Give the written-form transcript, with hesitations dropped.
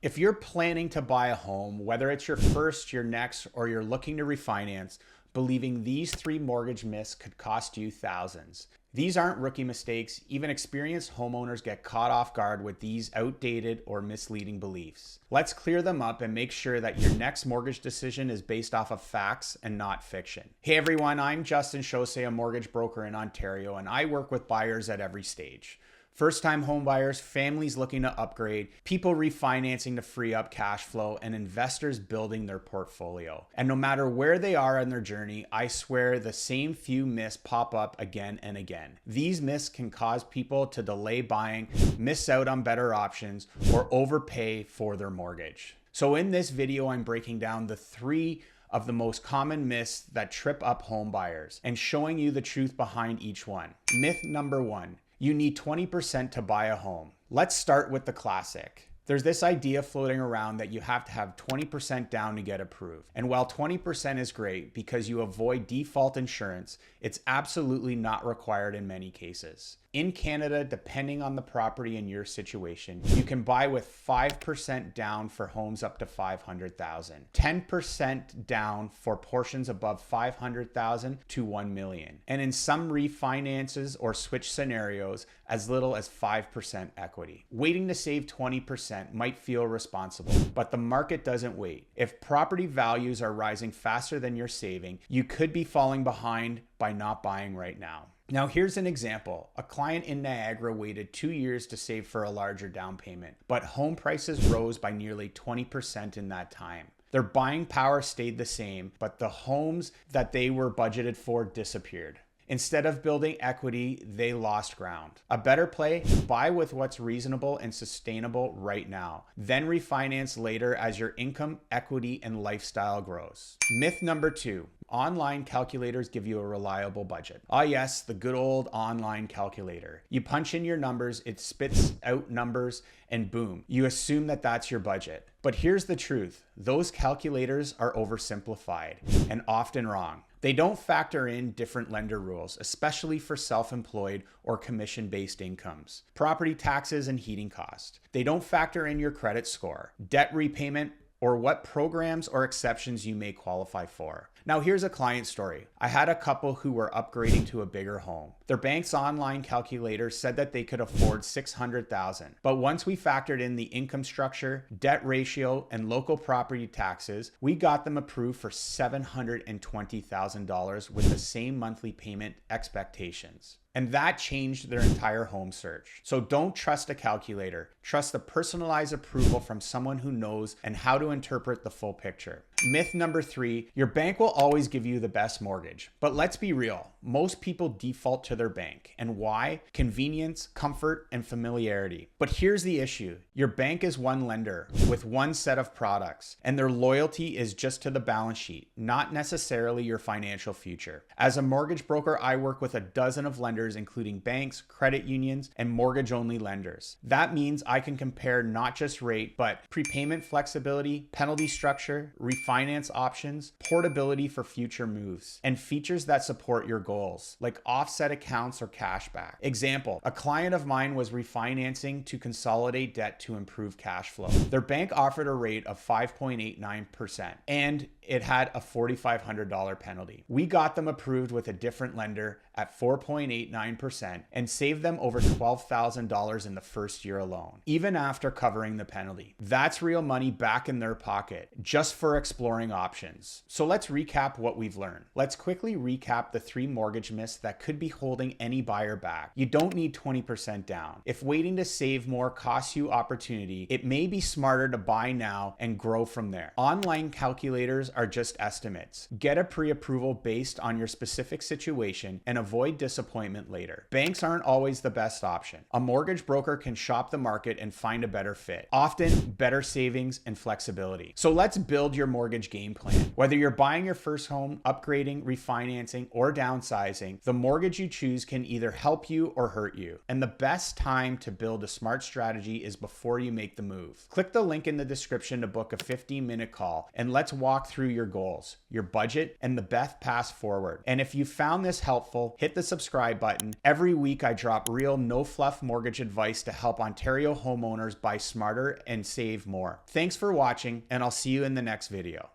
If you're planning to buy a home, whether it's your first, your next, or you're looking to refinance, believing these 3 mortgage myths could cost you thousands. These aren't rookie mistakes. Even experienced homeowners get caught off guard with these outdated or misleading beliefs. Let's clear them up and make sure that your next mortgage decision is based off of facts and not fiction. Hey everyone, I'm Justin Chaussee, a mortgage broker in Ontario, and I work with buyers at every stage. First-time home buyers, families looking to upgrade, people refinancing to free up cash flow, and investors building their portfolio. And no matter where they are on their journey, I swear the same few myths pop up again and again. These myths can cause people to delay buying, miss out on better options, or overpay for their mortgage. So in this video, I'm breaking down the 3 of the most common myths that trip up home buyers and showing you the truth behind each one. Myth number 1. You need 20% to buy a home. Let's start with the classic. There's this idea floating around that you have to have 20% down to get approved. And while 20% is great because you avoid default insurance, it's absolutely not required in many cases. In Canada, depending on the property and your situation, you can buy with 5% down for homes up to $500,000, 10% down for portions above $500,000 to $1 million, and in some refinances or switch scenarios, as little as 5% equity. Waiting to save 20% might feel responsible, but the market doesn't wait. If property values are rising faster than you're saving, you could be falling behind by not buying right now. Now here's an example. A client in Niagara waited 2 years to save for a larger down payment, but home prices rose by nearly 20% in that time. Their buying power stayed the same, but the homes that they were budgeted for disappeared. Instead of building equity, they lost ground. A better play, buy with what's reasonable and sustainable right now. Then refinance later as your income, equity, and lifestyle grows. Myth number 2. Online calculators give you a reliable budget. Ah yes, the good old online calculator. You punch in your numbers, it spits out numbers, and boom, you assume that that's your budget. But here's the truth. Those calculators are oversimplified and often wrong. They don't factor in different lender rules, especially for self-employed or commission-based incomes, property taxes and heating costs. They don't factor in your credit score, debt repayment, or what programs or exceptions you may qualify for. Now here's a client story. I had a couple who were upgrading to a bigger home. Their bank's online calculator said that they could afford $600,000. But once we factored in the income structure, debt ratio, and local property taxes, we got them approved for $720,000 with the same monthly payment expectations. And that changed their entire home search. So don't trust a calculator. Trust the personalized approval from someone who knows and how to interpret the full picture. Myth number 3, your bank will always give you the best mortgage. But let's be real, most people default to their bank. And why? Convenience, comfort, and familiarity. But here's the issue. Your bank is one lender with one set of products, and their loyalty is just to the balance sheet, not necessarily your financial future. As a mortgage broker, I work with a dozen of lenders, including banks, credit unions, and mortgage-only lenders. That means I can compare not just rate, but prepayment flexibility, penalty structure, refinance options, portability for future moves, and features that support your goals, like offset accounts or cashback. Example, a client of mine was refinancing to consolidate debt to improve cash flow. Their bank offered a rate of 5.89%, and it had a $4,500 penalty. We got them approved with a different lender at 4.89% and saved them over $12,000 in the first year alone, even after covering the penalty. That's real money back in their pocket, just for exploring options. So let's recap what we've learned. Let's quickly recap the 3 mortgage myths that could be holding any buyer back. You don't need 20% down. If waiting to save more costs you opportunity, it may be smarter to buy now and grow from there. Online calculators are just estimates. Get a pre-approval based on your specific situation and avoid disappointment later. Banks aren't always the best option. A mortgage broker can shop the market and find a better fit, often better savings and flexibility. So let's build your mortgage game plan. Whether you're buying your first home, upgrading, refinancing, or downsizing, the mortgage you choose can either help you or hurt you. And the best time to build a smart strategy is before you make the move. Click the link in the description to book a 15-minute call, and let's walk through your goals, your budget, and the best path forward. And if you found this helpful, hit the subscribe button button. Every week I drop real no fluff mortgage advice to help Ontario homeowners buy smarter and save more. Thanks for watching, and I'll see you in the next video.